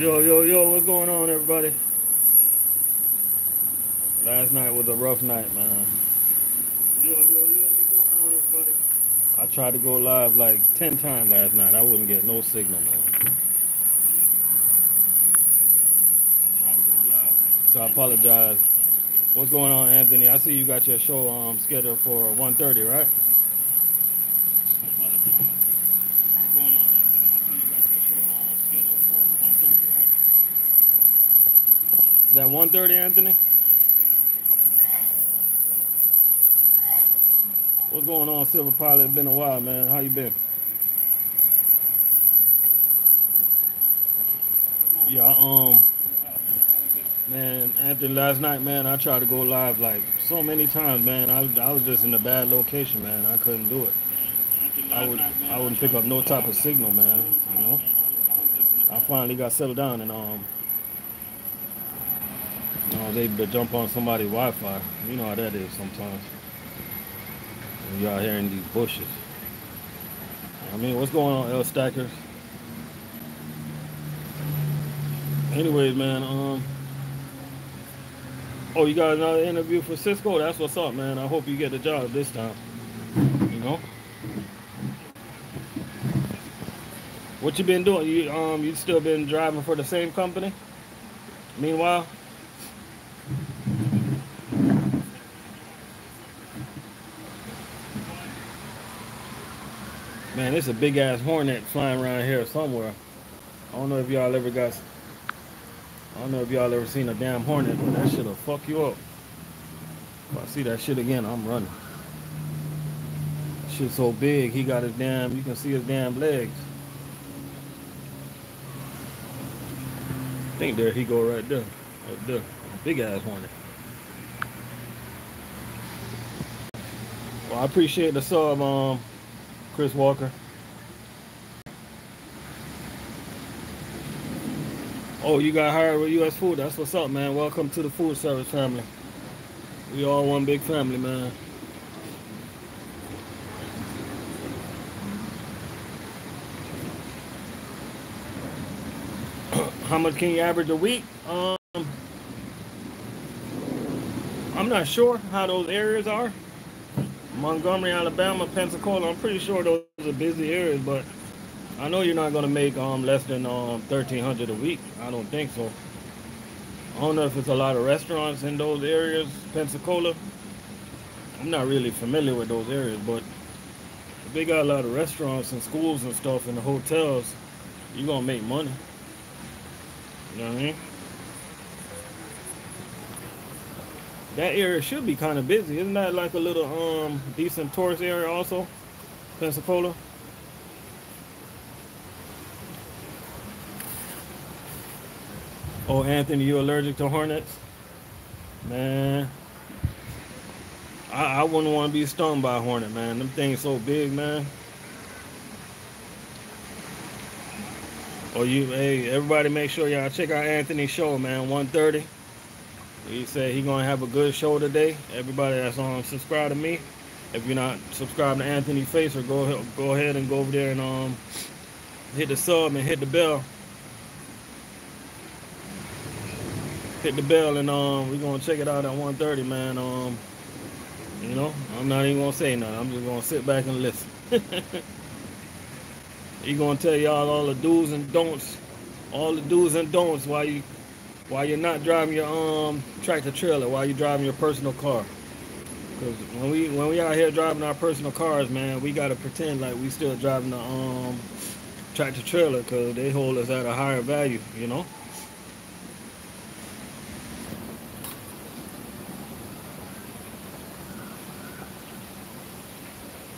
Yo, yo, yo, what's going on, everybody? Last night was a rough night, man. Yo, yo, yo, what's going on, everybody? I tried to go live like 10 times last night. I wouldn't get no signal, man. So I apologize. What's going on, Anthony? I see you got your show scheduled for 1:30, right? Is that 1:30, Anthony? What's going on, Silver Pilot? It's been a while, man. How you been? Yeah, man, Anthony, last night, man, I tried to go live like so many times, man. I was just in a bad location, man. I couldn't do it. I wouldn't pick up no type of signal, man. You know. I finally got settled down and I was able to jump on somebody's Wi-Fi. You know how that is sometimes. When you're out here in these bushes. I mean, what's going on, L Stackers? Anyways, man, oh, you got another interview for Cisco? That's what's up, man. I hope you get the job this time. You know? What you been doing? You still been driving for the same company? Meanwhile? Man, it's a big ass hornet flying around here somewhere. I don't know if y'all ever got. I don't know if y'all ever seen a damn hornet, but that shit'll fuck you up. If I see that shit again, I'm running. Shit's so big, he got his damn. You can see his damn legs. I think there he go right there, right there. Big ass hornet. Well, I appreciate the sub, Chris Walker. Oh, you got hired with U.S. Food. That's what's up, man. Welcome to the food service family. We all one big family, man. How much can you average a week? I'm not sure how those areas are. Montgomery, Alabama, Pensacola. I'm pretty sure those are busy areas, but I know you're not gonna make less than 1,300 a week. I don't think so. I don't know if it's a lot of restaurants in those areas, Pensacola. I'm not really familiar with those areas, but if they got a lot of restaurants and schools and stuff and the hotels, you're gonna make money. You know what I mean? That area should be kind of busy. Isn't that like a little decent tourist area also? Pensacola? Oh, Anthony, you allergic to hornets? Man, I wouldn't want to be stung by a hornet, man. Them things so big, man. Oh, hey, everybody make sure y'all check out Anthony's show, man, 1:30. He said he gonna have a good show today. Everybody that's on subscribe to me. If you're not subscribed to Anthony Facer, go ahead and go over there and hit the sub and hit the bell. Hit the bell and we're gonna check it out at 1:30, man. You know, I'm not even gonna say nothing. I'm just gonna sit back and listen. He gonna tell y'all all the do's and don'ts, while you're not driving your tractor trailer, while you're driving your personal car. Cause when we out here driving our personal cars, man, we gotta pretend like we still driving the tractor trailer, cause they hold us at a higher value, you know.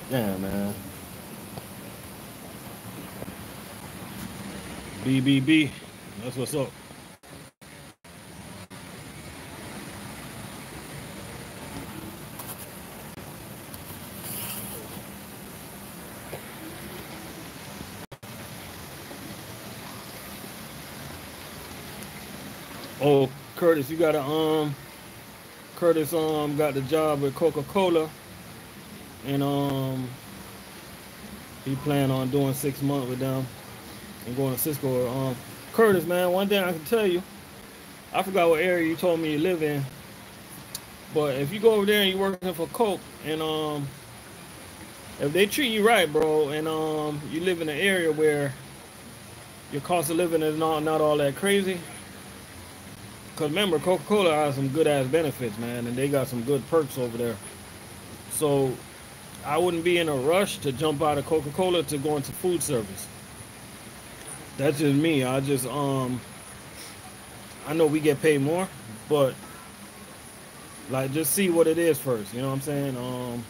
Yeah, man. BBB, that's what's up. Oh, Curtis, you got a Curtis got the job with Coca-Cola, and he planned on doing 6 months with them and going to Cisco. Curtis, man, one thing I can tell you, I forgot what area you told me you live in, but if you go over there and you're working for Coke, and if they treat you right, bro, and you live in an area where your cost of living is not all that crazy, because remember, Coca-Cola has some good ass benefits, man, and they got some good perks over there. So I wouldn't be in a rush to jump out of Coca-Cola to go into food service. That's just me. I know we get paid more, but like just see what it is first. You know what I'm saying?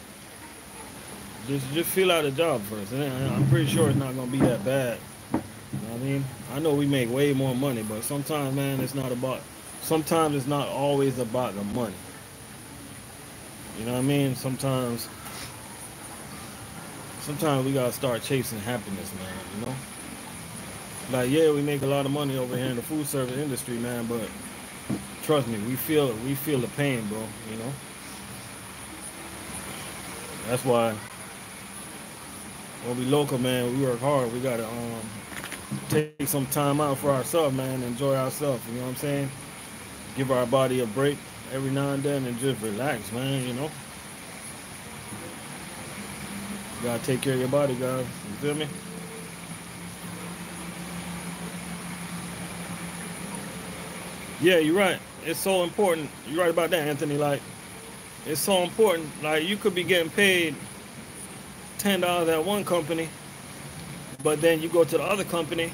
Just feel out the job first, and I'm pretty sure it's not gonna be that bad. You know what I mean? I know we make way more money, but sometimes, man, it's not about. Sometimes it's not always about the money. You know what I mean? Sometimes we gotta start chasing happiness, man. You know? Like, yeah, we make a lot of money over here in the food service industry, man, but trust me, we feel the pain, bro. You know? That's why when we local, man, we work hard. We gotta take some time out for ourselves, man, enjoy ourselves. You know what I'm saying? Give our body a break every now and then and just relax, man. You know? You gotta take care of your body, guys. You feel me? Yeah, you're right. It's so important. You're right about that, Anthony. Like, it's so important. Like, you could be getting paid $10 at one company, but then you go to the other company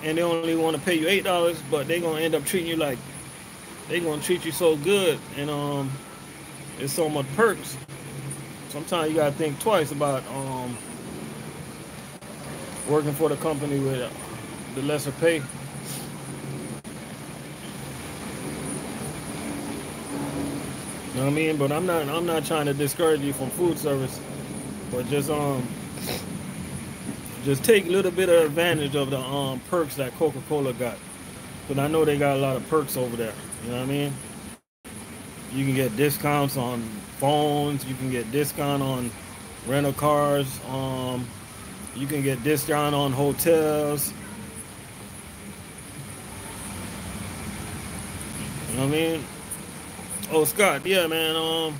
and they only want to pay you $8, but they're gonna end up treating you like they're gonna treat you so good, and it's so much perks. Sometimes you gotta think twice about working for the company with the lesser pay. You know what I mean? But I'm not trying to discourage you from food service, but just take a little bit of advantage of the perks that Coca-Cola got. But I know they got a lot of perks over there. You know what I mean? You can get discounts on phones. You can get discount on rental cars. You can get discount on hotels. You know what I mean? Oh, Scott, yeah, man.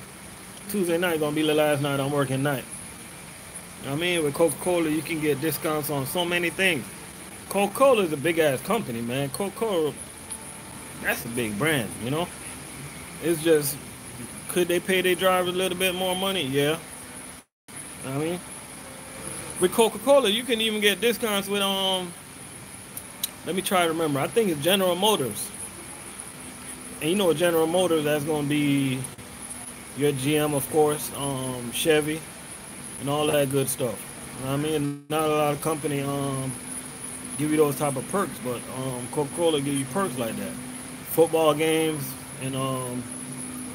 Tuesday night gonna be the last night I'm working night. You know what I mean? With Coca-Cola, you can get discounts on so many things. Coca-Cola is a big ass company, man. Coca-Cola, that's a big brand, you know? It's just, could they pay their drivers a little bit more money? Yeah. You know what I mean? With Coca-Cola, you can even get discounts with, let me try to remember. I think it's General Motors. And you know what General Motors, that's going to be your GM, of course, Chevy, and all that good stuff. You know what I mean? Not a lot of company give you those type of perks, but Coca-Cola give you perks like that. Football games and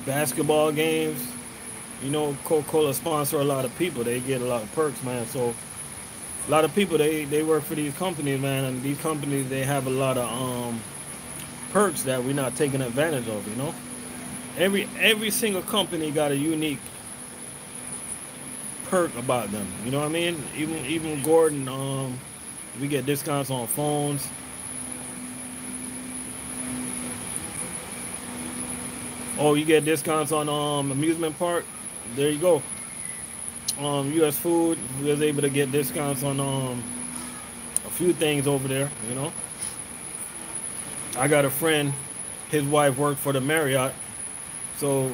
basketball games. You know, Coca-Cola sponsor a lot of people. They get a lot of perks, man. So a lot of people, they work for these companies, man, and these companies, they have a lot of perks that we're not taking advantage of, you know? Every single company got a unique perk about them. You know what I mean? Even Gordon, we get discounts on phones. Oh, you get discounts on amusement park. There you go. U.S. Food, we was able to get discounts on a few things over there. You know, I got a friend, his wife worked for the Marriott, so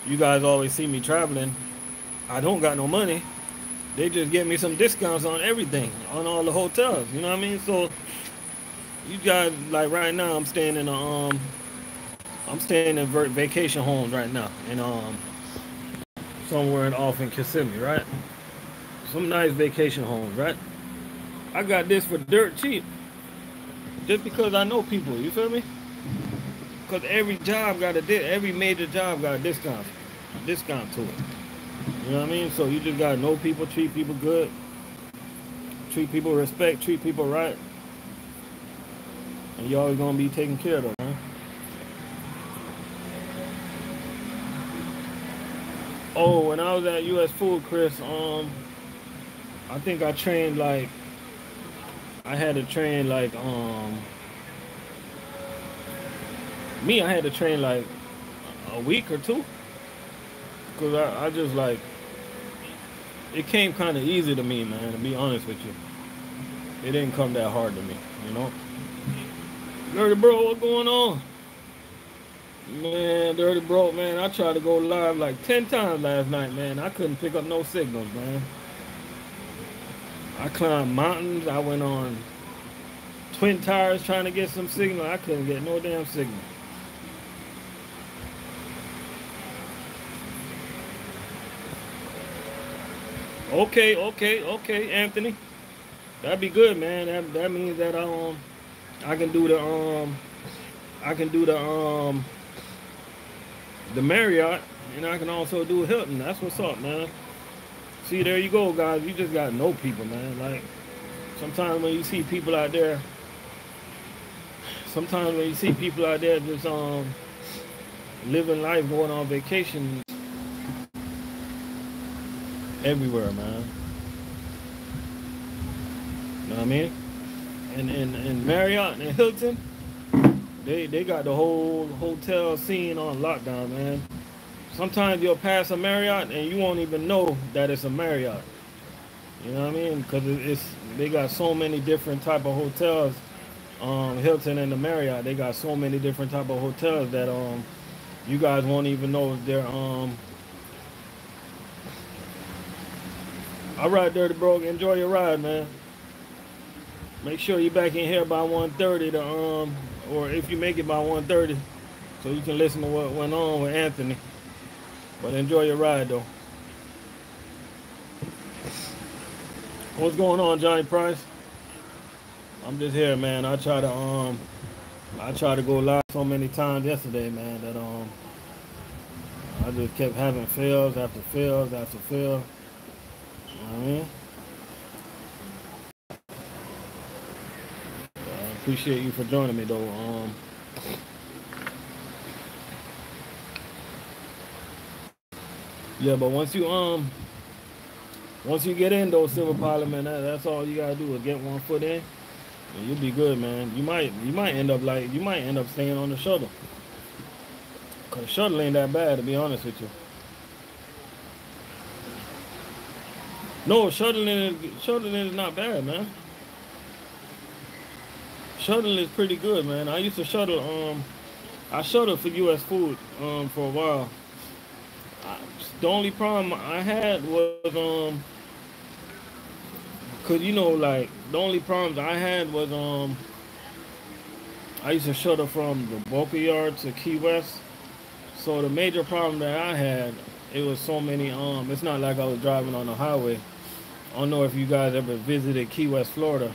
you guys always see me traveling. I don't got no money. They just give me some discounts on everything, on all the hotels. You know what I mean? So you guys, like right now, I'm staying in vacation homes right now, in somewhere in off in Kissimmee, right? Some nice vacation homes, right? I got this for dirt cheap, just because I know people. You feel me? Because every major job got a discount to it. You know what I mean? So you just gotta know people, treat people good, treat people respect, treat people right, and you always gonna be taken care of, man. Oh, when I was at U.S. Food, Chris, I think I trained like I had to train like me. I had to train like a week or two, cause I just like it came kind of easy to me, man. To be honest with you, it didn't come that hard to me, you know. Dirty bro, what going on? Man, Dirty bro, man. I tried to go live like 10 times last night, man. I couldn't pick up no signals, man. I climbed mountains. I went on Twin Towers trying to get some signal. I couldn't get no damn signal. Okay, okay, okay, Anthony. That'd be good, man. That means that I can do I can do the Marriott, and I can also do Hilton. That's what's up, man. See, there you go, guys. You just gotta know people, man. Like sometimes when you see people out there, sometimes when you see people out there just living life, going on vacation everywhere, man. You know what I mean? And Marriott and Hilton, they got the whole hotel scene on lockdown, man. Sometimes you'll pass a Marriott and you won't even know that it's a Marriott. You know what I mean? Because it's they got so many different type of hotels. Hilton and the Marriott, they got so many different type of hotels that you guys won't even know if they're All right, Dirty Bro, enjoy your ride, man. Make sure you're back in here by 1:30 to or if you make it by 1:30, so you can listen to what went on with Anthony. But enjoy your ride though. What's going on, Johnny Price? I'm just here, man. I tried to go live so many times yesterday, man, that I just kept having fails after fails after fail. You know what I mean? I appreciate you for joining me though. Yeah, but once you get in those Silver Pilot, man, that's all you gotta do is get one foot in, and you'll be good, man. You might end up staying on the shuttle, cause shuttle ain't that bad, to be honest with you. No, shuttling is not bad, man. Shuttle is pretty good, man. I used to shuttle. I shuttled for U.S. Food for a while. I, the only problem I had was cause like the only problems I had was I used to shuttle from the Boca Yard to Key West. So the major problem that I had, it was so many. It's not like I was driving on the highway. I don't know if you guys ever visited Key West, Florida.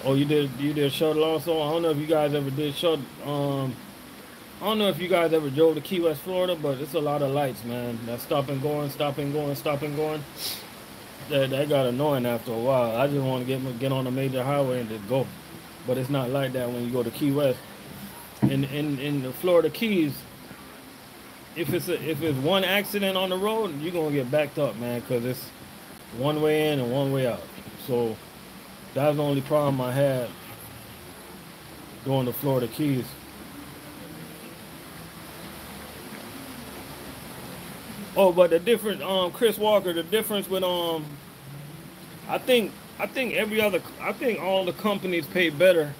Oh, you did shuttle also. I don't know if you guys ever did shuttle. I don't know if you guys ever drove to Key West, Florida, but it's a lot of lights, man. That stop and going, stop and going, stop and going. That got annoying after a while. I just want to get on a major highway and just go. But it's not like that when you go to Key West. In the Florida Keys, if it's one accident on the road, you're gonna get backed up, man, because it's one way in and one way out. So that's the only problem I had going to Florida Keys. Oh, but the difference, Chris Walker, the difference with I think I think all the companies pay better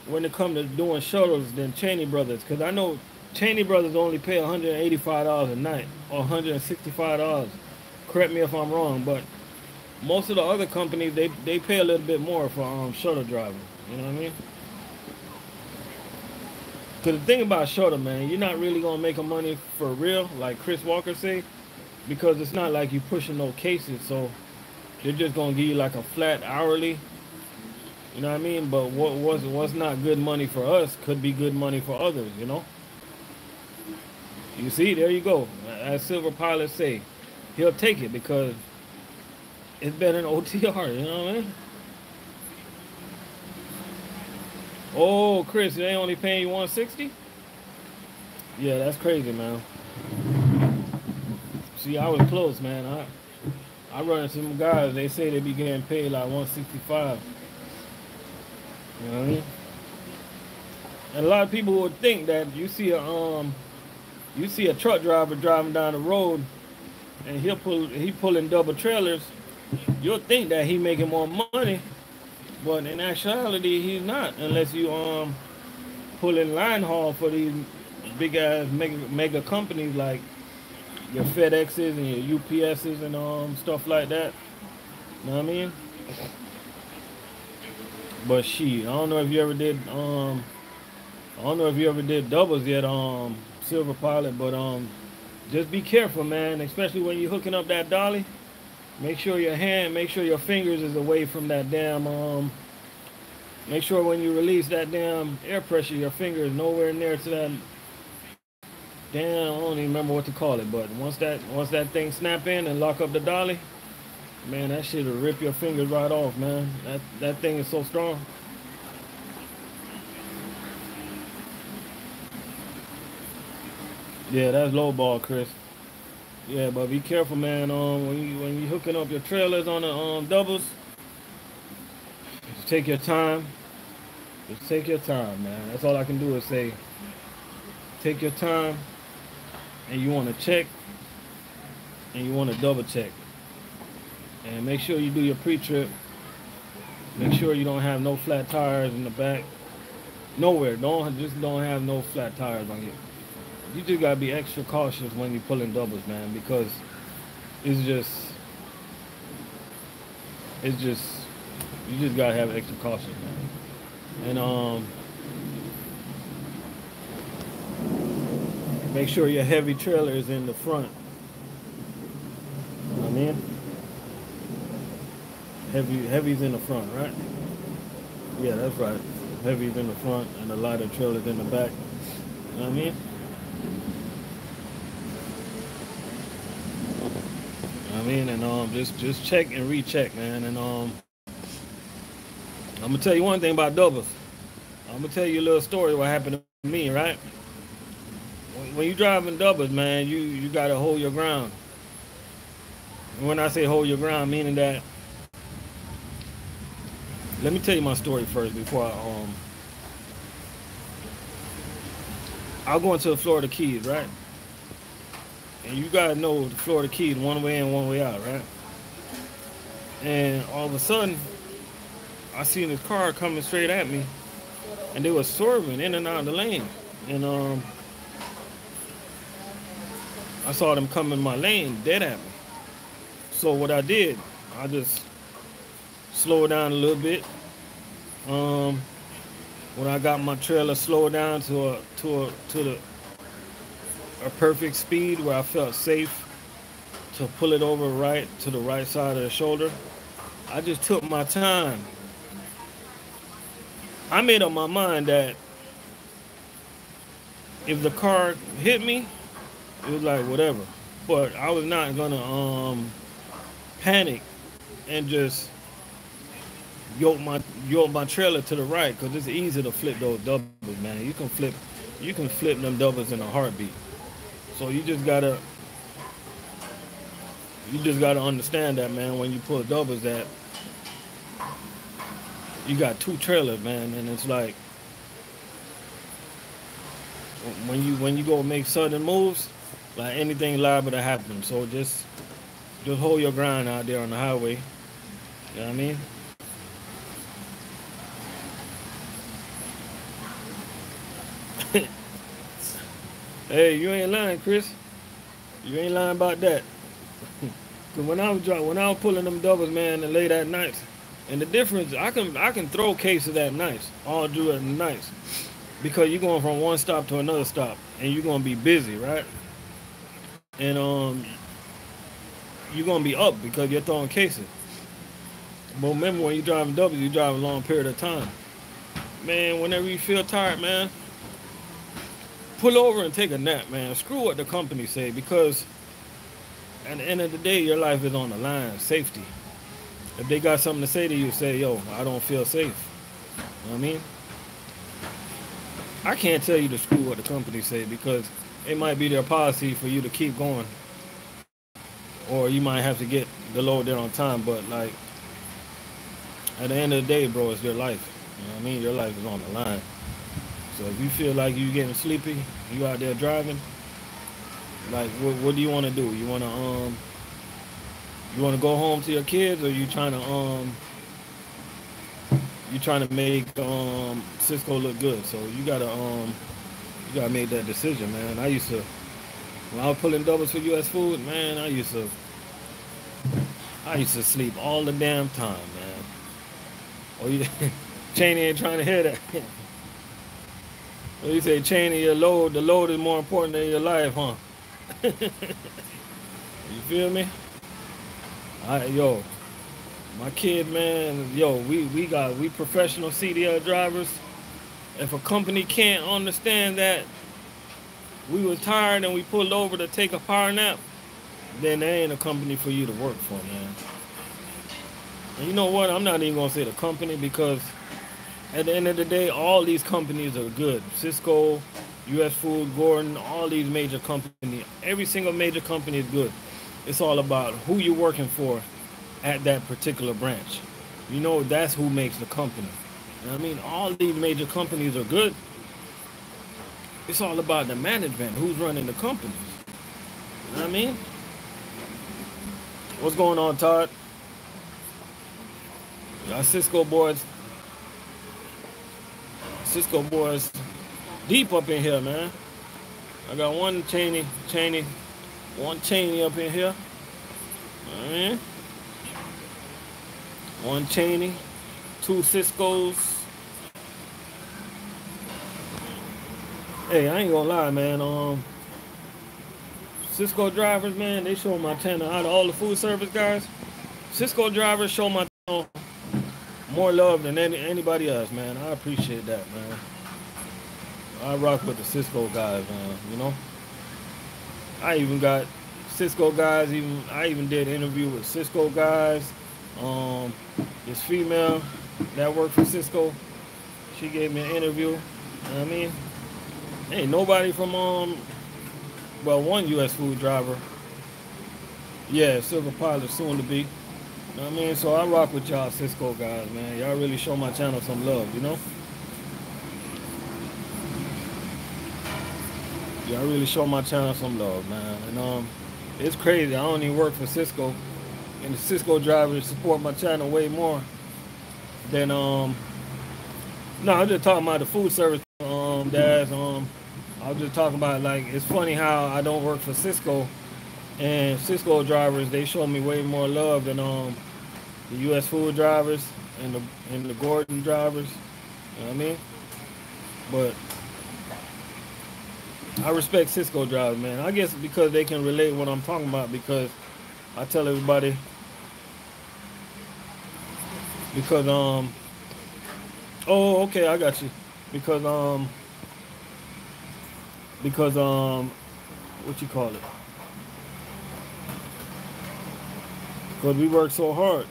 when it comes to doing shuttles than Cheney Brothers, because I know Cheney Brothers only pay $185 a night or $165. Correct me if I'm wrong, but most of the other companies they pay a little bit more for shuttle driving. You know what I mean? Because the thing about shuttle, man, you're not really gonna make a money for real, like Chris Walker say, because it's not like you pushing no cases, so they're just gonna give you like a flat hourly. You know what I mean? But what's not good money for us could be good money for others. You know? You see, there you go. As Silver Pilot say, he'll take it because it's better than OTR. You know what I mean? Oh, Chris, they only paying you 160? Yeah, that's crazy, man. See, I was close, man. I run into some guys. They say they be getting paid like 165. You know what I mean? And a lot of people would think that you see a truck driver driving down the road and he pulling double trailers. You'll think that he making more money, but in actuality he's not unless you pulling line haul for these big ass mega companies like your FedExes and your UPSs and stuff like that. You know what I mean? But shit, I don't know if you ever did doubles yet, Silver Pilot, but just be careful, man, especially when you're hooking up that dolly. Make sure your fingers is away from that damn make sure when you release that damn air pressure, your finger is nowhere near to that damn, I don't even remember what to call it, but once that thing snap in and lock up the dolly, man, that shit will rip your fingers right off, man. That thing is so strong. Yeah, that's low ball, Chris. Yeah, but be careful, man. When you hooking up your trailers on the doubles, just take your time. Just take your time, man. That's all I can do is say, take your time, and you want to check, and you want to double check, and make sure you do your pre-trip. Make sure you don't have no flat tires in the back. Nowhere. Don't have no flat tires on you. You just gotta be extra cautious when you're pulling doubles, man, because it's just you just gotta have extra caution, man. And make sure your heavy trailer is in the front. You know what I mean? Heavy's in the front, right? Yeah, that's right. Heavy's in the front and the lighter trailer's in the back. You know what I mean? And just check and recheck, man. And I'm gonna tell you one thing about doubles. I'm gonna tell you a little story what happened to me, right? When you driving doubles, man, you gotta hold your ground. And when I say hold your ground, meaning that, let me tell you my story first before I'll go into the Florida Keys, right? And you gotta know the Florida Keys one way in, one way out, right? And all of a sudden, I seen this car coming straight at me, and they were swerving in and out of the lane. And I saw them come in my lane, dead at me. So what I did, I just slowed down a little bit. When I got my trailer slowed down to a perfect speed where I felt safe to pull it over right to the right side of the shoulder, I just took my time. I made up my mind that if the car hit me, it was like whatever. But I was not gonna panic and just yoke my trailer to the right, because it's easy to flip those doubles, man. You can flip them doubles in a heartbeat. So you just gotta understand that, man, when you pull doubles, that you got two trailers, man, and it's like when you go make sudden moves, like anything liable to happen. So just hold your ground out there on the highway. You know what I mean? Hey, you ain't lying, Chris. You ain't lying about that. Cause when I was pulling them doubles, man, and late at night, and the difference, I can throw cases at night, all do it at night, because you're going from one stop to another stop, and you're gonna be busy, right? And you're gonna be up because you're throwing cases. But remember, when you're driving doubles, you drive a long period of time. Man, whenever you feel tired, man, pull over and take a nap, man. Screw what the company say, because at the end of the day, your life is on the line. Safety. If they got something to say to you, say, yo, I don't feel safe. You know what I mean? I can't tell you to screw what the company say, because it might be their policy for you to keep going. Or you might have to get the load there on time. But like at the end of the day, bro, it's your life. You know what I mean? Your life is on the line. So if you feel like you getting sleepy, you out there driving, like what do you want to do? You want to go home to your kids, or you trying to make Cisco look good? So you gotta make that decision, man. When I was pulling doubles for U.S. Food, man, I used to sleep all the damn time, man. Oh, you, Cheney ain't trying to hear that. Well, you say, Cheney, the load is more important than your life, huh? You feel me? Yo, my kid, man, yo, we professional CDL drivers. If a company can't understand that we was tired and we pulled over to take a power nap, then there ain't a company for you to work for, man. And you know what? I'm not even gonna say the company, because at the end of the day, all these companies are good. Cisco, U.S. Food, Gordon, all these major companies, every single major company is good. It's all about who you're working for at that particular branch. You know, that's who makes the company. You know what I mean? All these major companies are good. It's all about the management, who's running the companies. You know what I mean? What's going on, Todd? Y'all Cisco boys deep up in here, man. I got one Cheney up in here. Alright. One Cheney, two Ciscos. Hey, I ain't gonna lie, man. Cisco drivers, man, they show my channel. Out of all the food service guys, Cisco drivers show my channel more love than anybody else, man. I appreciate that, man. I rock with the Cisco guys, man. You know, I even got Cisco guys. I even did an interview with Cisco guys. This female that worked for Cisco, she gave me an interview. You know what I mean? Ain't nobody from one U.S. Food driver. Yeah, Silver Pilot soon to be. You know what I mean? So I rock with y'all Cisco guys, man. Y'all really show my channel some love, you know? Y'all really show my channel some love, man. And it's crazy. I don't even work for Cisco, and the Cisco drivers support my channel way more than no, I'm just talking about the food service. I was just talking about, like, it's funny how I don't work for Cisco, and Cisco drivers, they show me way more love than the U.S. Food drivers and the Gordon drivers. You know what I mean? But I respect Cisco drivers, man. I guess because they can relate what I'm talking about, because I tell everybody, because oh, okay, I got you. Because what you call it? Because we work so hard.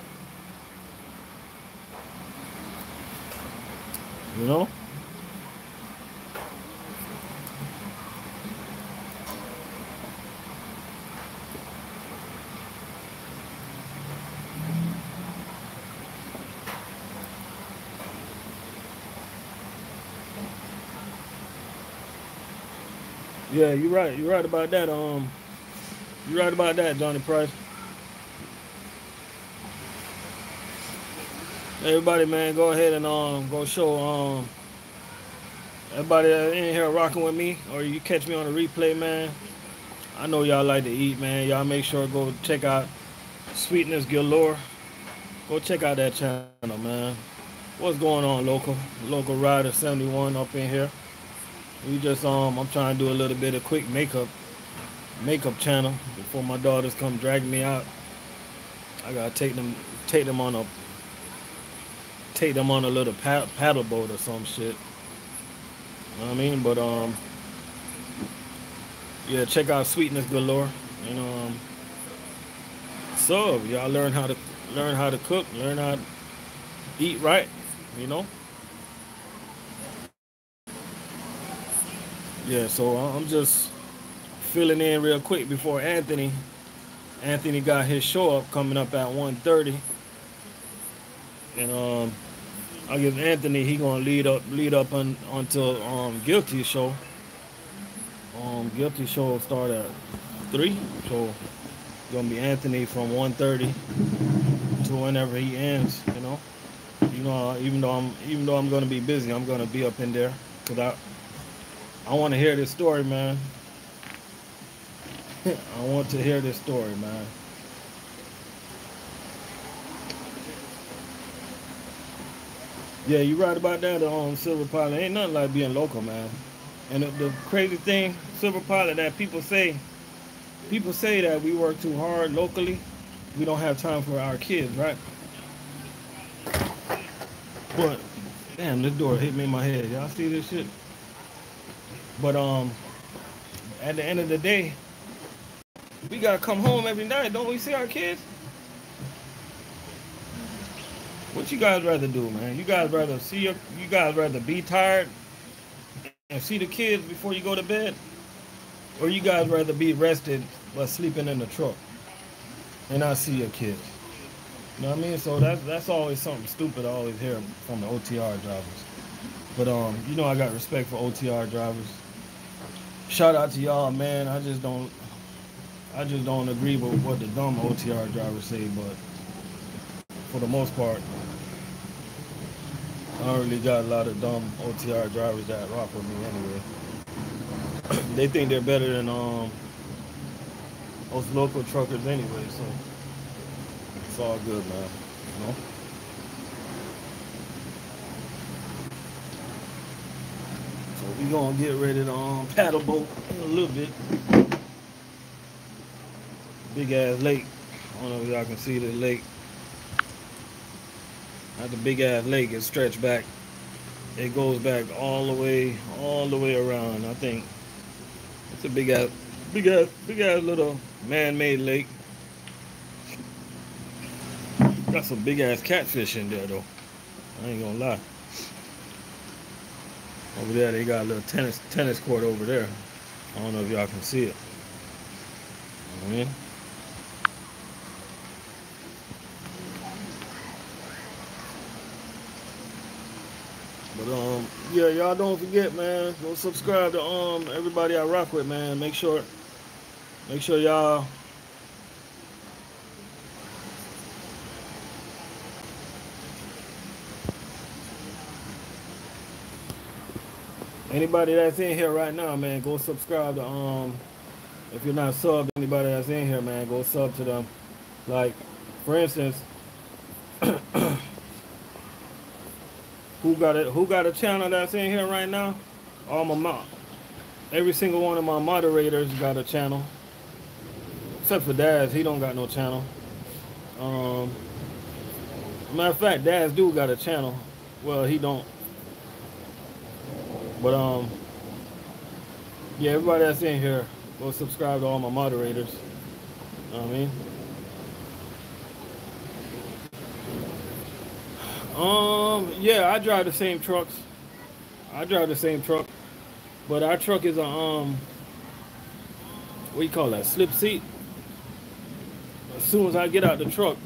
You know? Yeah, you're right. You're right about that. You're right about that, Johnny Price. Everybody, man, go ahead and go show everybody that in here rocking with me, or you catch me on a replay, man. I know y'all like to eat, man. Y'all make sure to go check out Sweetness Galore. Go check out that channel, man. What's going on, local rider 71 up in here? We just I'm trying to do a little bit of quick makeup channel before my daughters come drag me out. I gotta take them on a little paddle boat or some shit. You know what I mean? But yeah, check out Sweetness Galore. And so y'all learn how to cook, learn how to eat right, you know. Yeah, so I'm just filling in real quick before Anthony Anthony got his show up coming up at 1:30, and I guess Anthony he gonna lead up until Guilty show. Guilty show will start at 3, so it's gonna be Anthony from 1:30 to whenever he ends. Even though I'm gonna be busy, I'm gonna be up in there because I want to hear this story, man. I want to hear this story, man. Yeah, you right about that. Silver Pilot ain't nothing like being local, man. And the crazy thing, Silver Pilot, that people say that we work too hard locally. We don't have time for our kids, right? But damn, this door hit me in my head. Y'all see this shit? But at the end of the day, we gotta come home every night. Don't we see our kids? What you guys rather do, man? You guys rather be tired and see the kids before you go to bed, or you guys rather be rested but sleeping in the truck and not see your kids? You know what I mean? So that's always something stupid I always hear from the OTR drivers. But I got respect for OTR drivers. Shout out to y'all, man. I just don't agree with what the dumb OTR drivers say, but for the most part, I don't really got a lot of dumb OTR drivers that rock with me anyway. They think they're better than those local truckers anyway, so it's all good, man. You know? So we gonna get ready to paddle boat in a little bit. Big ass lake. I don't know if y'all can see the lake. At the big ass lake, it stretched back. It goes back all the way around. I think it's a big ass little man-made lake. Got some big ass catfish in there though. I ain't gonna lie. Over there, they got a little tennis court over there. I don't know if y'all can see it. You know what I mean? But yeah, y'all don't forget, man. Go subscribe to everybody I rock with, man. Make sure y'all anybody that's in here right now, man, go subscribe to if you're not subbed, anybody that's in here, man, go sub to them. Like, for instance, who got a channel that's in here right now? Every single one of my moderators got a channel. Except for Daz, he don't got no channel. Matter of fact, Daz do got a channel. Well, he don't. But yeah, everybody that's in here, go subscribe to all my moderators. You know what I mean? Yeah, I drive the same trucks. But our truck is a what do you call that? Slip seat. As soon as I get out the truck,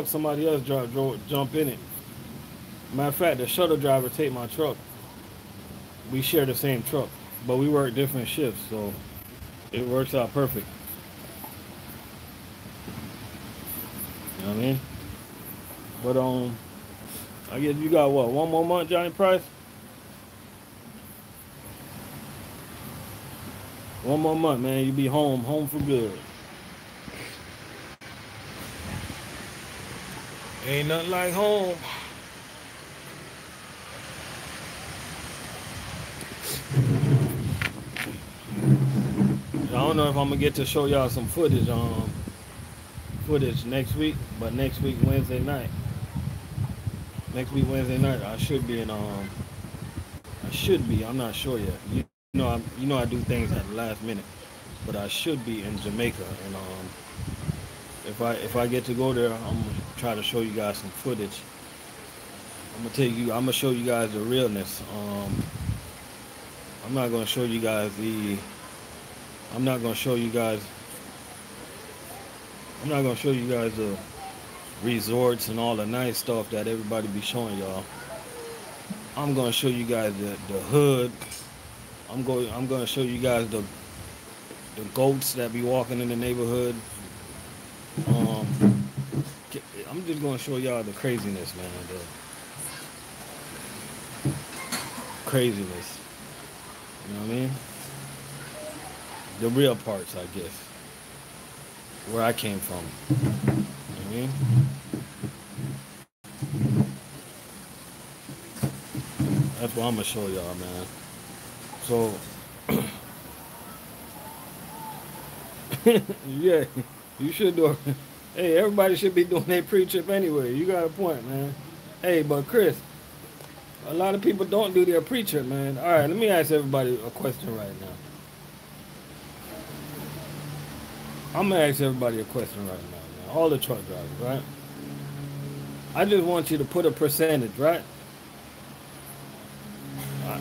somebody else jump in it. Matter of fact, the shuttle driver take my truck. We share the same truck, but we work different shifts, so it works out perfect. You know what I mean? But I guess you got what, one more month, Johnny Price? One more month, man. You be home for good. Ain't nothing like home. I don't know if I'm gonna get to show y'all some footage next week, but next week Wednesday night, I should be in I'm not sure yet. You know I do things at the last minute, but I should be in Jamaica, and if I get to go there, I'm gonna try to show you guys some footage. I'm gonna show you guys the realness. I'm not gonna show you guys I'm not gonna show you guys the resorts and all the nice stuff that everybody be showing y'all. I'm gonna show you guys the hood. I'm gonna show you guys the goats that be walking in the neighborhood. Um, I'm just gonna show y'all the craziness, man. The craziness. You know what I mean? The real parts, I guess. Where I came from. You know what I mean? That's what I'm gonna show y'all, man. So, yeah, you should do it. Hey, everybody should be doing their pre-trip anyway. You got a point, man. Hey, but Chris, a lot of people don't do their pre-trip, man. All right, let me ask everybody a question right now. I'm gonna ask everybody a question right now, man. All the truck drivers, right? I just want you to put a percentage, right?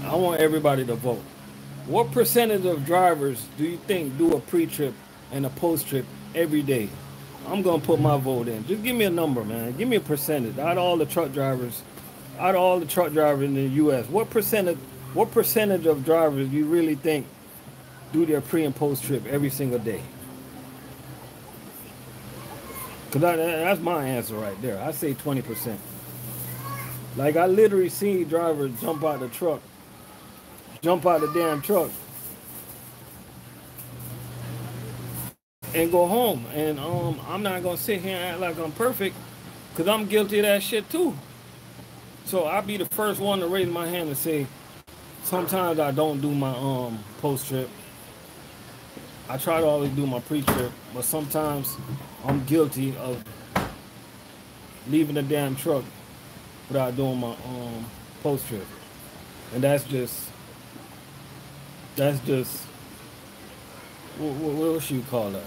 I want everybody to vote. What percentage of drivers do you think do a pre-trip and a post-trip every day? I'm gonna put my vote in. Just give me a number, man. Give me a percentage. Out of all the truck drivers in the U.S., what percentage of drivers do you really think do their pre and post trip every single day? Cause that's my answer right there. I say 20%. Like I literally see drivers jump out the damn truck, and go home. And I'm not gonna sit here and act like I'm perfect, cause I'm guilty of that shit too. So I'll be the first one to raise my hand and say, sometimes I don't do my post trip. I try to always do my pre trip, but sometimes I'm guilty of leaving the damn truck without doing my post trip. And that's just what should you call that?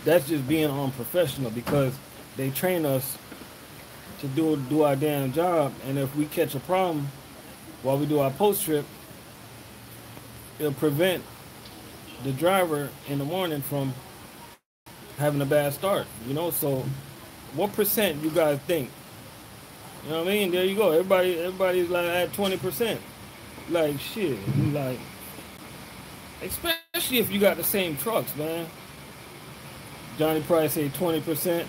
That's just being unprofessional, because they train us to do our damn job, and if we catch a problem while we do our post trip, it'll prevent the driver in the morning from having a bad start. So what percent you guys think? You know what I mean? There you go. Everybody's like at 20%. Like shit. Like, especially if you got the same trucks, man. Johnny probably say 20%.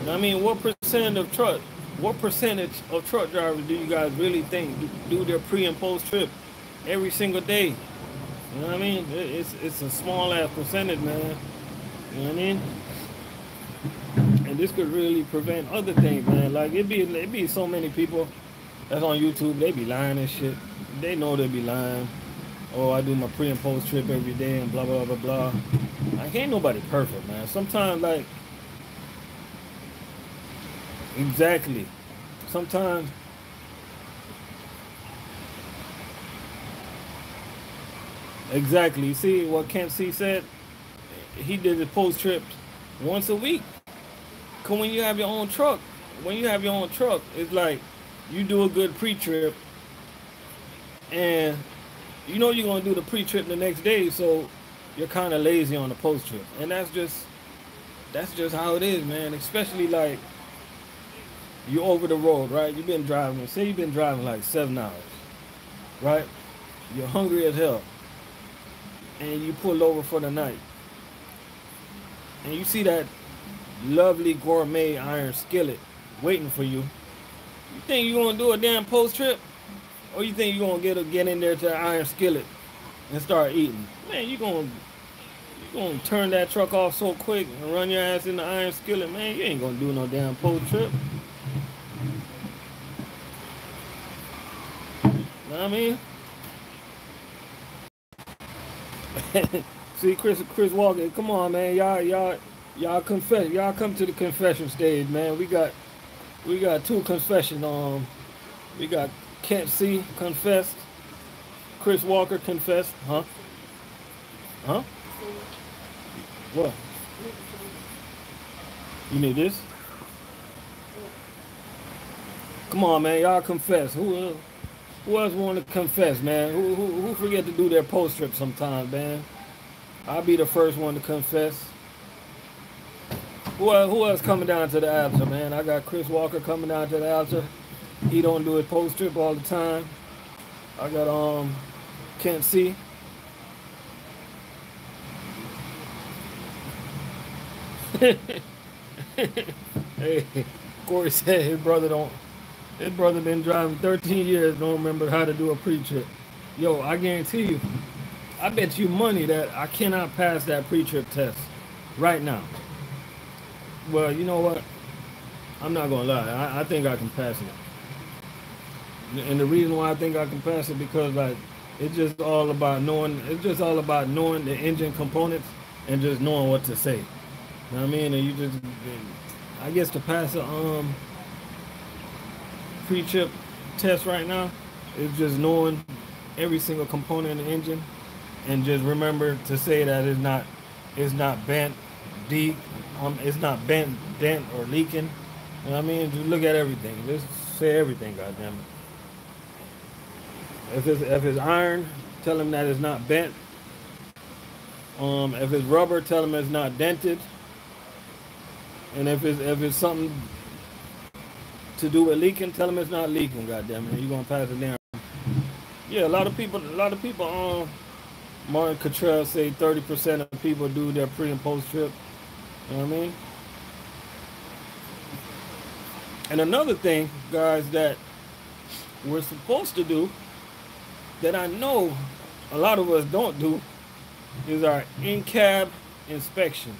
I mean, what percentage of truck drivers do you guys really think do their pre and post trip every single day? You know what I mean? It's a small ass percentage, man. You know what I mean? And this could really prevent other things, man. Like it be so many people that's on YouTube, they be lying and shit. They know they be lying. Oh, I do my pre and post trip every day and blah blah blah blah. Like ain't nobody perfect, man. Sometimes like exactly. Sometimes exactly. You see what Kent C said? He did his post trips once a week. Cause when you have your own truck, it's like you do a good pre-trip, and you know you're gonna do the pre-trip the next day, so you're kind of lazy on the post-trip, and that's just how it is, man. Especially like you over the road, right? You've been driving. Say you've been driving like 7 hours, right? You're hungry as hell, and you pull over for the night, and you see that lovely gourmet iron skillet waiting for you. You think you're gonna do a damn post trip, or you think you're gonna get in there to the iron skillet and start eating? Man, you gonna turn that truck off so quick and run your ass in the iron skillet, man. You ain't gonna do no damn post trip. Know what I mean? See, Chris Walker, come on, man. Y'all confess. Y'all come to the confession stage, man. We got two confession. We got Kent C confessed. Chris Walker confessed. Huh? Huh? What? You need this? Come on, man. Y'all confess. Who else want to confess, man? Who forget to do their post trip sometimes, man? I'll be the first one to confess. Who else coming down to the altar, man? I got Chris Walker coming down to the altar. He don't do it post trip all the time. I got Kent C. Hey, Corey said his brother been driving 13 years, don't remember how to do a pre-trip. Yo, I guarantee you, I bet you money that I cannot pass that pre-trip test right now. Well, you know what? I'm not gonna lie. I think I can pass it. And the reason why I think I can pass it because like it's just all about knowing. It's just all about knowing the engine components and just knowing what to say. You know what I mean? And you just, I guess to pass a pre-trip test right now is just knowing every single component in the engine and just remember to say that it's not bent, deep, it's not bent, dent or leaking. You know what I mean? Just look at everything. Just say everything, goddamn it. If it's iron, tell him that it's not bent. If it's rubber, tell him it's not dented. And if it's something to do with leaking, tell him it's not leaking, goddamn it. You're gonna pass it down. Yeah, a lot of people Martin Cottrell say 30% of people do their pre and post trip. You know what I mean? And another thing, guys, that we're supposed to do that I know a lot of us don't do is our in-cab inspection.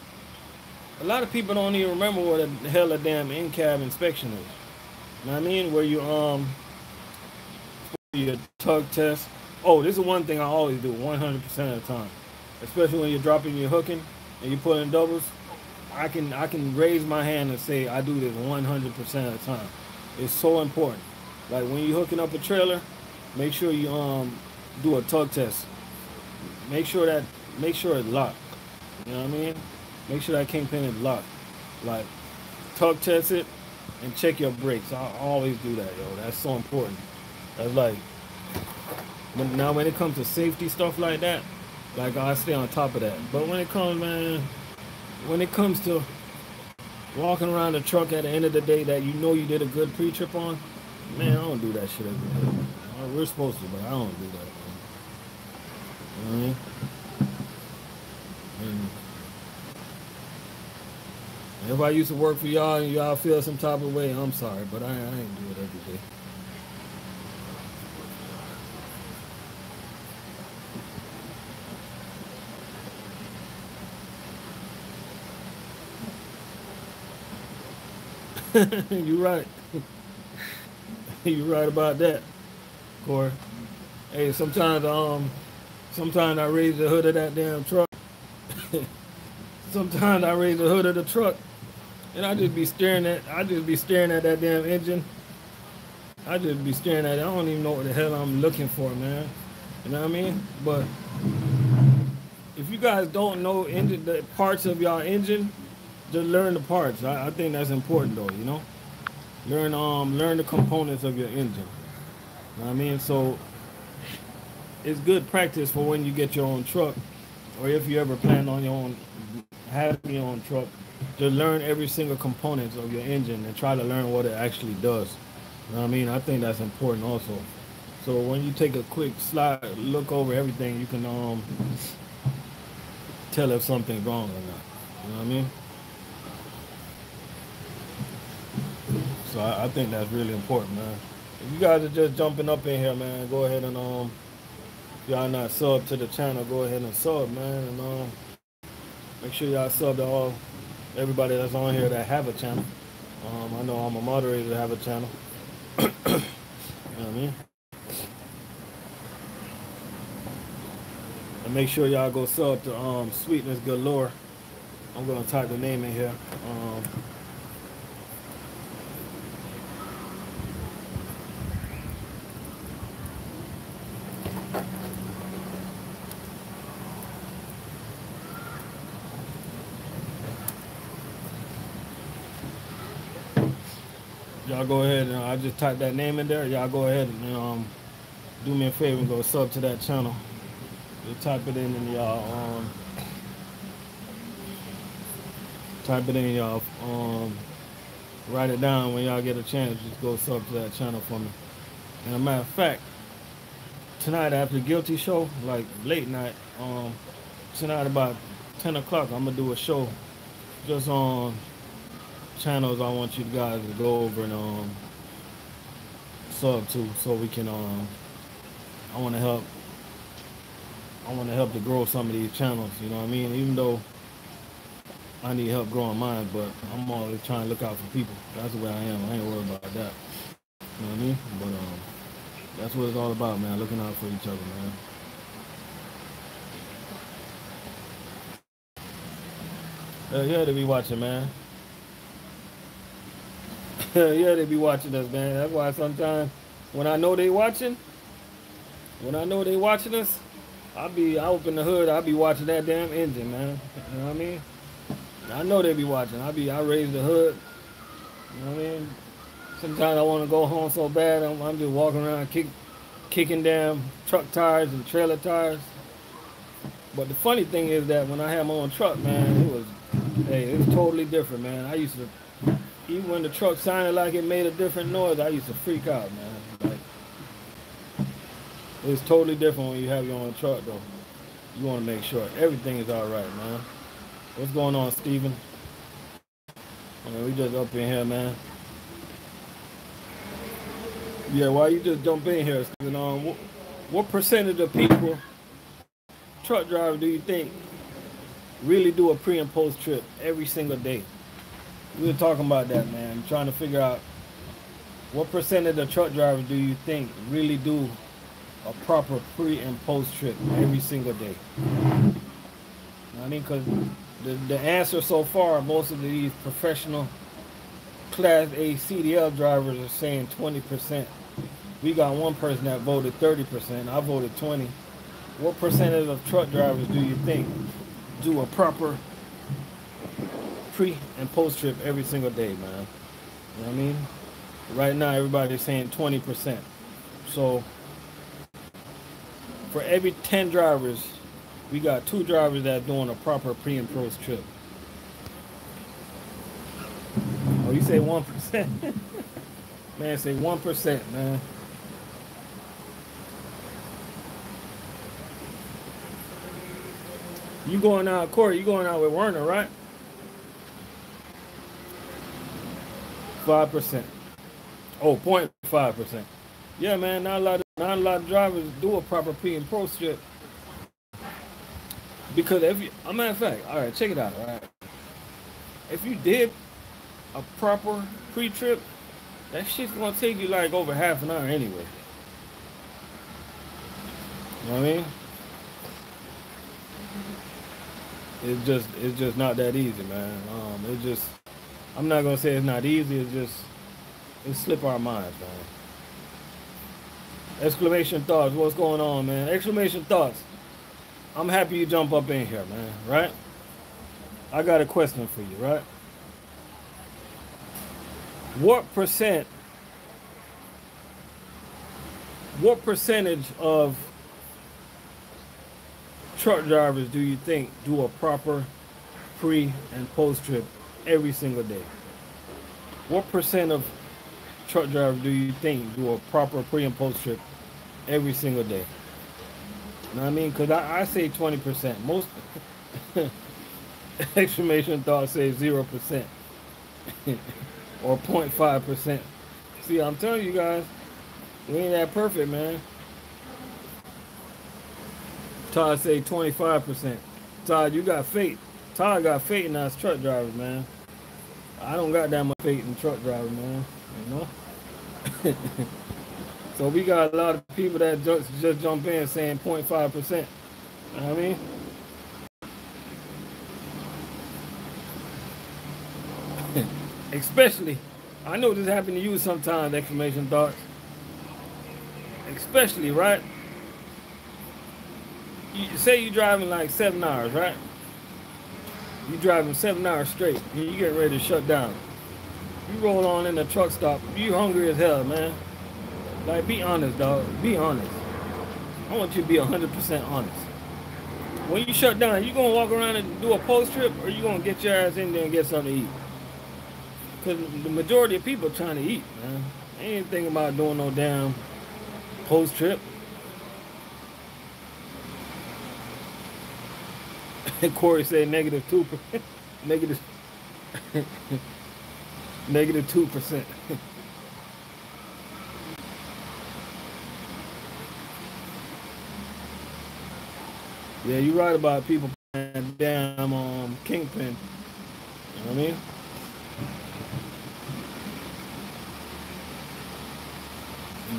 A lot of people don't even remember what the hell a damn in-cab inspection is. You know what I mean? Where you your tug test. Oh, this is one thing I always do 100% of the time. Especially when you're dropping your hooking and you're pulling doubles. I can raise my hand and say I do this 100% of the time. It's so important. Like when you're hooking up a trailer, make sure you do a tug test. Make sure it's locked. You know what I mean? Make sure that kingpin is locked. Like tug test it and check your brakes. I always do that, yo. That's so important. That's like now when it comes to safety stuff like that, like I stay on top of that. But when it comes to walking around the truck at the end of the day that you know you did a good pre-trip on, man, I don't do that shit every day. We're supposed to, but I don't do that. You know what I mean? And if I used to work for y'all and y'all feel some type of way, I'm sorry, but I ain't do it every day. You're right. You're right about that, Corey. Hey, sometimes I raise the hood of that damn truck. Sometimes I raise the hood of the truck, and I just be staring at that damn engine. I just be staring at it. I don't even know what the hell I'm looking for, man. You know what I mean? But if you guys don't know the parts of your engine, just learn the parts. I think that's important though, you know. Learn the components of your engine. You know what I mean? So it's good practice for when you get your own truck, or if you ever plan on having your own truck, to learn every single component of your engine and try to learn what it actually does. You know what I mean? I think that's important also. So when you take a quick look over everything, you can tell if something's wrong or not. You know what I mean? So I think that's really important, man. If you guys are just jumping up in here, man, go ahead and if y'all not sub to the channel, go ahead and sub, man, and make sure y'all sub to everybody that's on here that have a channel. I know I'm a moderator that have a channel. You know what I mean? And make sure y'all go sub to Sweetness Galore. I'm gonna type the name in here. Y'all go ahead and I just typed that name in there. Y'all go ahead and do me a favor and go sub to that channel. You type it in and y'all Type it in, y'all. Write it down when y'all get a chance. Just go sub to that channel for me. And a matter of fact, tonight after the Guilty show, like late night, tonight about 10 o'clock, I'm gonna do a show just on channels I want you guys to go over and sub to, so we can I want to help to grow some of these channels. You know what I mean? Even though I need help growing mine, but I'm always trying to look out for people. That's the way I am. I ain't worried about that. You know what I mean? But that's what it's all about, man. Looking out for each other, man. Yeah, they be watching, man. Yeah, they be watching us, man. That's why sometimes when I know they watching us, I open the hood, I be watching that damn engine, man. You know what I mean? I know they be watching. I raise the hood. You know what I mean? Sometimes I want to go home so bad, I'm just walking around kicking damn truck tires and trailer tires. But the funny thing is that when I had my own truck, man, it was totally different, man. I used to, even when the truck sounded like it made a different noise, I used to freak out, man. Like, it's totally different when you have your own truck, though. You want to make sure everything is all right, man. What's going on, Steven? We just up in here, man. Yeah, why you just jump in here, Steven? What percentage of people, truck drivers, do you think really do a pre and post trip every single day? We were talking about that, man. Trying to figure out what percentage of truck drivers do you think really do a proper pre and post trip every single day? You know what I mean? Because the answer so far, most of these professional Class A CDL drivers are saying 20%. We got one person that voted 30%. I voted 20%. What percentage of truck drivers do you think do a proper pre and post trip every single day, man? You know what I mean? Right now, everybody's saying 20%. So for every 10 drivers, we got 2 drivers that are doing a proper pre and post trip. Oh, you say 1%? Man, say 1%, man. You going out, Corey, you going out with Werner, right? 5%. Oh, 0.5%. Yeah, man, not a lot of drivers do a proper pre and post trip. Because as a matter of fact, all right, check it out, all right? If you did a proper pre-trip, that shit's gonna take you like over half an hour anyway. You know what I mean? It's just not that easy, man. I'm not gonna say it's not easy. It slip our minds, man. Exclamation thoughts. What's going on, man? Exclamation thoughts. I'm happy you jump up in here, man. Right? I got a question for you, right? What percentage of truck drivers do you think do a proper pre and post trip every single day? What percent of truck drivers do you think do a proper pre and post trip every single day? You know what I mean? Because I say 20%. Most exclamation thought say 0%. Or 0.5%. See, I'm telling you guys, we ain't that perfect, man. Todd say 25%. Todd, you got faith. Todd got faith in us truck drivers, man. I don't got that much faith in truck drivers, man. You know? So we got a lot of people that just jump in saying 0.5%. You know what I mean? Especially, I know this happened to you sometimes, exclamation thoughts. Especially, right? Say you're driving like 7 hours, right? You're driving 7 hours straight, and you get ready to shut down. You roll on in the truck stop, you hungry as hell, man. Like, be honest, dog. Be honest. I want you to be 100% honest. When you shut down, you gonna walk around and do a post trip, or you gonna get your ass in there and get something to eat? Because the majority of people are trying to eat, man. They ain't thinking about doing no damn post trip. Corey said -2%. negative -2%. Yeah, you're right about people playing damn kingpin. You know what I mean?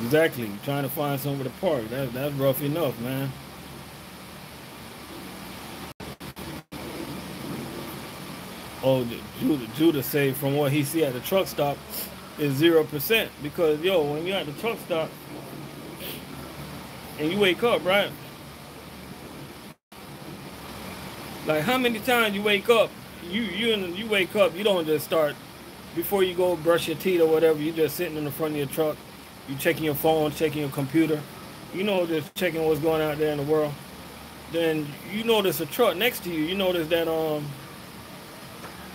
Exactly. Trying to find somewhere to park. That's rough enough, man. Oh, Judah say from what he see at the truck stop is 0%, because yo, when you're at the truck stop and you wake up, right? Like how many times you wake up, you wake up, you don't just start before you go brush your teeth or whatever, you just sitting in the front of your truck, you checking your phone, checking your computer, just checking what's going out there in the world. Then you notice a truck next to you, you notice that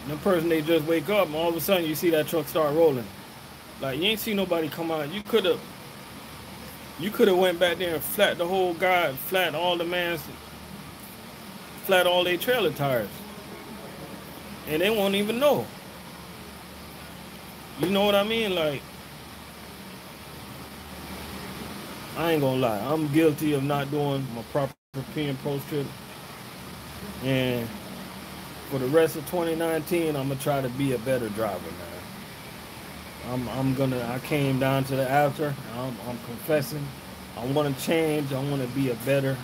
the person, they just wake up and all of a sudden you see that truck start rolling. Like you ain't see nobody come out. You could have went back there and flat the whole guy, flat all the man's, flat all their trailer tires. And they won't even know. You know what I mean? Like, I ain't gonna lie, I'm guilty of not doing my proper pre and post trip. And for the rest of 2019, I'm gonna try to be a better driver, man. I came down to the after. I'm confessing. I want to change. I want to be a better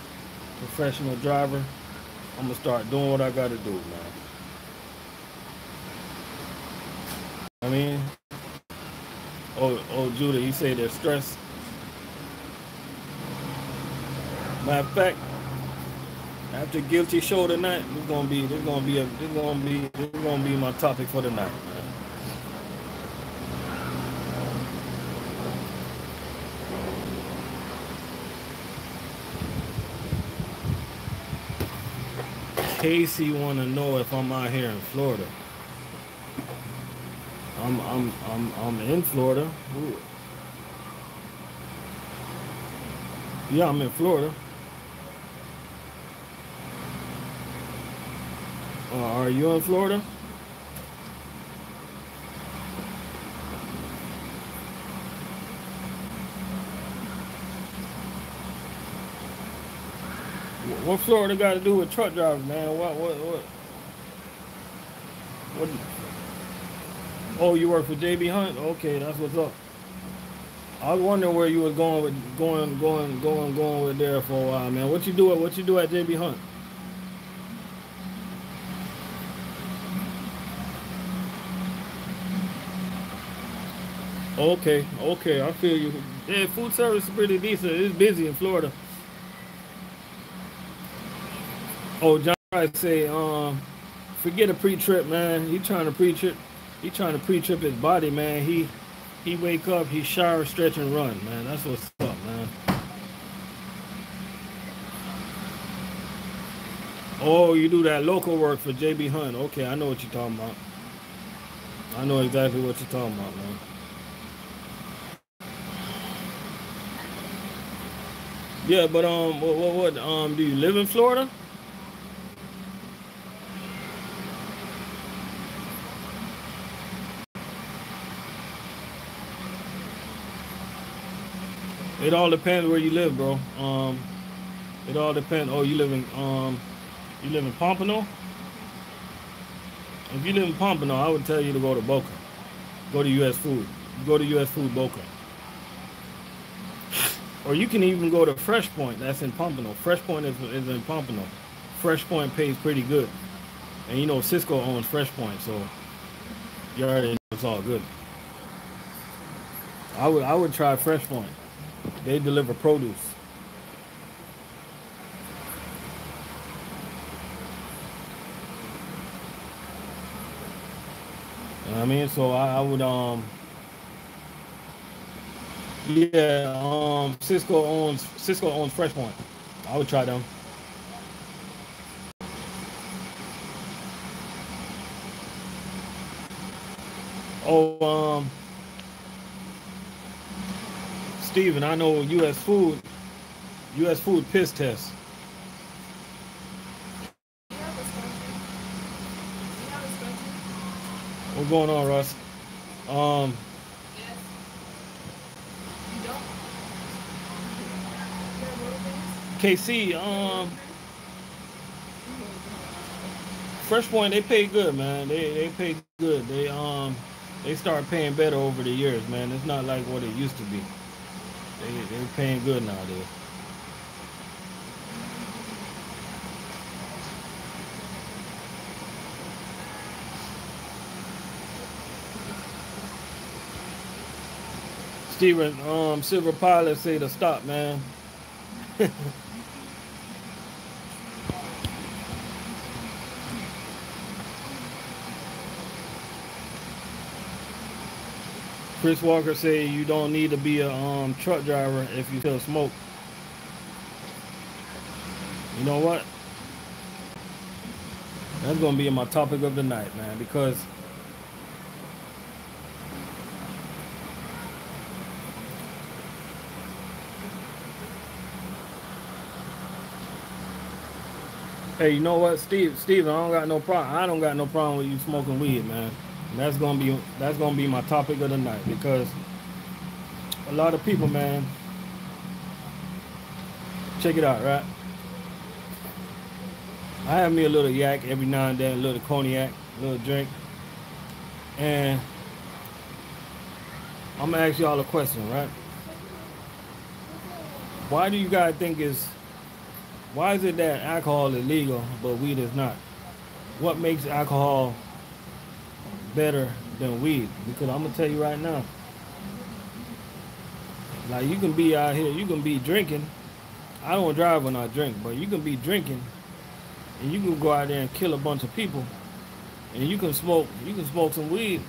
professional driver. I'm gonna start doing what I gotta do, man. I mean, oh, Judah, you say they're stressed. Matter of fact, after Guilty Show tonight, this is gonna be my topic for the night, man. Casey wanna know if I'm out here in Florida. I'm in Florida. Ooh. Yeah, I'm in Florida. Are you in Florida? What Florida got to do with truck drivers, man? What? Oh, you work for JB Hunt? Okay, that's what's up. I was wondering where you was going with there for a while, man. What you do at JB Hunt? Okay, I feel you. Yeah, food service is pretty decent. It's busy in Florida. Oh, John Price say, forget a pre-trip, man. He trying to pre-trip his body, man. He wake up, he shower, stretch, and run, man. That's what's up, man. Oh, you do that local work for JB Hunt. Okay, I know what you're talking about. I know exactly what you're talking about, man. Yeah, but what do you live in Florida? It all depends where you live, bro. It all depends. Oh, you live in Pompano? If you live in Pompano, I would tell you to go to Boca. Go to U.S. Food. Go to U.S. Food Boca. Or you can even go to Fresh Point. That's in Pompano. Fresh Point is in Pompano. Fresh Point pays pretty good. And you know Cisco owns Fresh Point, so you already know it's all good. I would try Fresh Point. They deliver produce. You know what I mean? So I would yeah, Cisco owns Fresh Point. I would try them. Oh, Steven, I know U.S. food piss test. What's going on, Russ? Um, KC, Fresh Point, they pay good, man. They pay good. They start paying better over the years, man. It's not like what it used to be. They're paying good nowadays. Steven, Silver Pilot say to stop, man. Chris Walker say you don't need to be a truck driver if you still smoke. You know what? That's gonna be my topic of the night, man, because hey, you know what, Steve, I don't got no problem. I don't got no problem with you smoking weed, man. And that's gonna be my topic of the night, because a lot of people, man, check it out, right? I have me a little yak every now and then, a little cognac, a little drink, and I'm gonna ask y'all a question, right? Why do you guys think why is it that alcohol is legal but weed is not? What makes alcohol better than weed? Because I'm gonna tell you right now, like, you can be out here, you can be drinking. I don't drive when I drink, but you can be drinking and you can go out there and kill a bunch of people, and you can smoke some weed,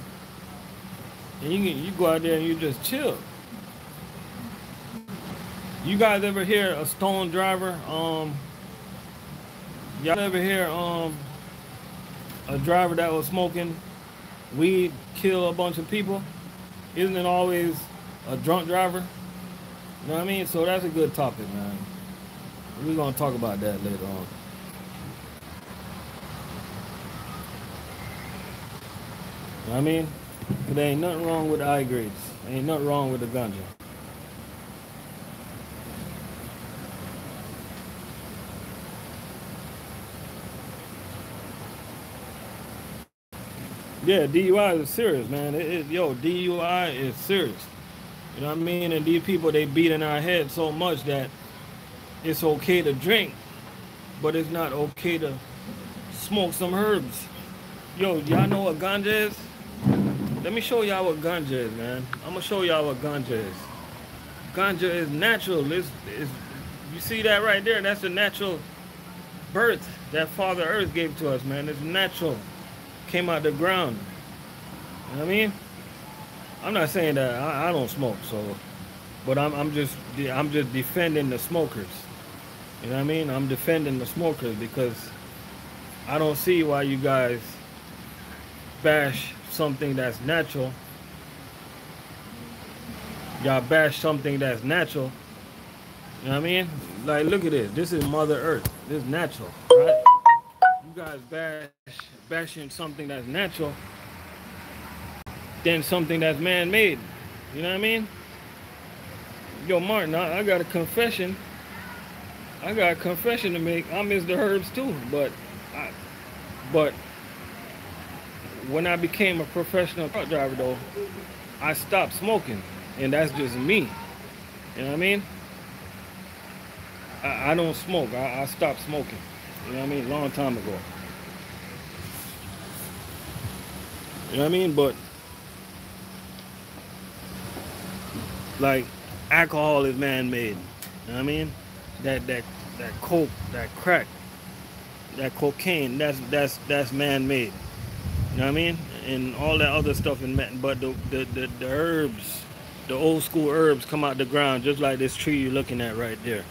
and you go out there and you just chill. You guys ever hear a stone driver? Y'all ever hear a driver that was smoking weed kill a bunch of people? Isn't it always a drunk driver? You know what I mean? So that's a good topic, man. We're gonna talk about that later on. You know what I mean? There ain't nothing wrong with the high grades. Ain't nothing wrong with the ganja. Yeah, DUI is serious, man. DUI is serious. You know what I mean? And these people, they beat in our head so much that it's okay to drink, but it's not okay to smoke some herbs. Yo, y'all know what ganja is? Let me show y'all what ganja is, man. I'm gonna show y'all what ganja is. Ganja is natural. It's you see that right there? That's a natural birth that Father Earth gave to us, man. It's natural. Came out the ground. You know what I mean? I'm not saying that I don't smoke, so, but I'm just defending the smokers. You know what I mean? I'm defending the smokers because I don't see why you guys bash something that's natural. Y'all bash something that's natural. You know what I mean? Like, look at this. This is Mother Earth. This is natural, right? You guys bashing something that's natural than something that's man-made. You know what I mean? Yo, Martin, I got a confession. I got a confession to make. I miss the herbs too, but when I became a professional truck driver, though, I stopped smoking, and that's just me. You know what I mean? I don't smoke. I stopped smoking. You know what I mean? Long time ago. You know what I mean? But like, alcohol is man-made. You know what I mean? That coke, that crack, that cocaine, that's man-made. You know what I mean? And all that other stuff in man, but the herbs, the old school herbs come out the ground just like this tree you're looking at right there.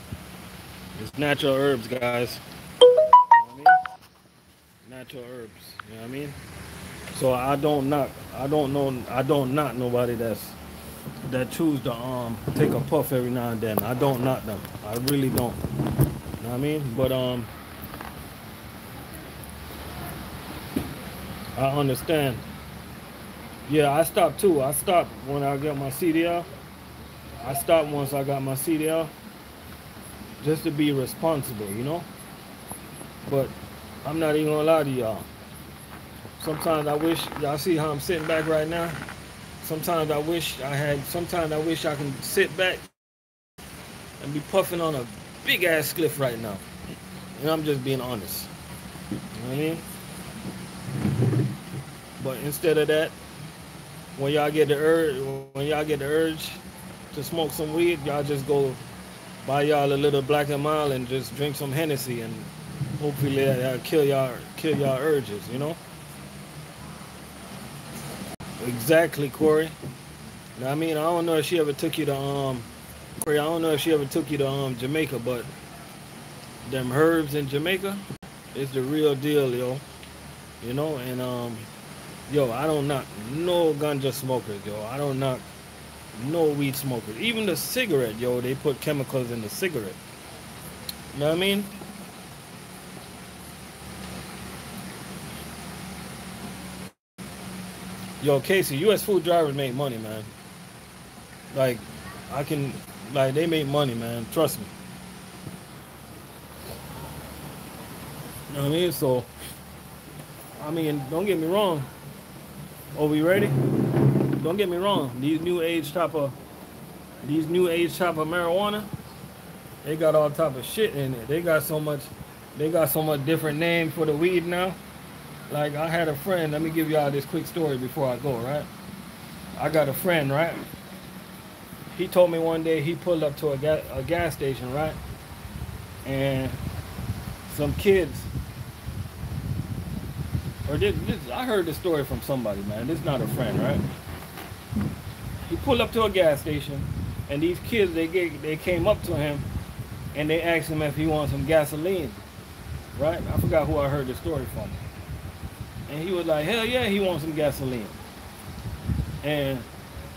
It's natural herbs, guys. You know what I mean? Natural herbs. You know what I mean? So I don't knock nobody that choose to take a puff every now and then. I don't knock them. I really don't. You know what I mean? But I understand. Yeah, I stopped too. I stopped when I got my CDL. I stopped once I got my CDL just to be responsible, you know? But I'm not even gonna lie to y'all. Sometimes I wish y'all see how I'm sitting back right now. Sometimes I wish I can sit back and be puffing on a big ass spliff right now. And I'm just being honest. You know what I mean? But instead of that, when y'all get the urge to smoke some weed, y'all just go buy y'all a little Black and Mild and just drink some Hennessy, and hopefully that'll kill y'all urges, you know? Exactly, Corey. Now, I mean, I don't know if she ever took you to Corey, I don't know if she ever took you to Jamaica, but them herbs in Jamaica is the real deal, yo. You know, and yo, I don't knock no ganja smokers, yo. I don't knock no weed smokers. Even the cigarette, yo, they put chemicals in the cigarette. You know what I mean? Yo, Casey, U.S. food drivers make money, man. Like, they make money, man. Trust me. You know what I mean? So, I mean, don't get me wrong. Oh, we ready? Don't get me wrong. These new age type of marijuana, they got all type of shit in it. They got so much different name for the weed now. Like, I had a friend, let me give y'all this quick story before I go, right? I got a friend, right? He told me one day he pulled up to a gas station, right? And some kids, I heard this story from somebody, man. This is not a friend, right? He pulled up to a gas station, and these kids, they came up to him, and they asked him if he wanted some gasoline, right? I forgot who I heard the story from. And he was like, hell yeah, he wants some gasoline. And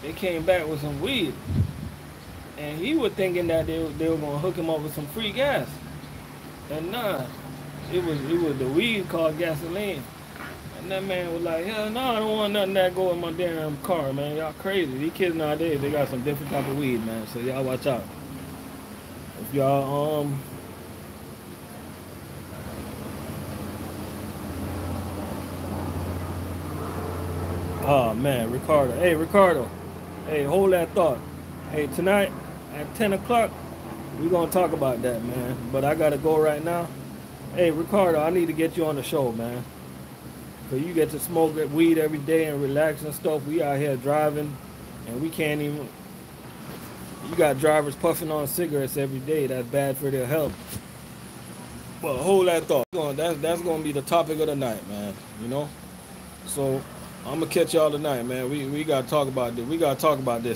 they came back with some weed. And he was thinking that they were going to hook him up with some free gas. And nah, it was the weed called gasoline. And that man was like, hell no, I don't want nothing that go in my damn car, man. Y'all crazy. These kids nowadays, they got some different type of weed, man. So y'all watch out. If y'all, oh man, Ricardo. Hey, Ricardo. Hey, hold that thought. Hey, tonight at 10 o'clock, we're going to talk about that, man. But I got to go right now. Hey, Ricardo, I need to get you on the show, man. Because you get to smoke weed every day and relax and stuff. We out here driving, and we can't even... You got drivers puffing on cigarettes every day. That's bad for their health. But hold that thought. That's going to be the topic of the night, man. You know? So, I'm going to catch y'all tonight, man. We got to talk about this. We got to talk about this.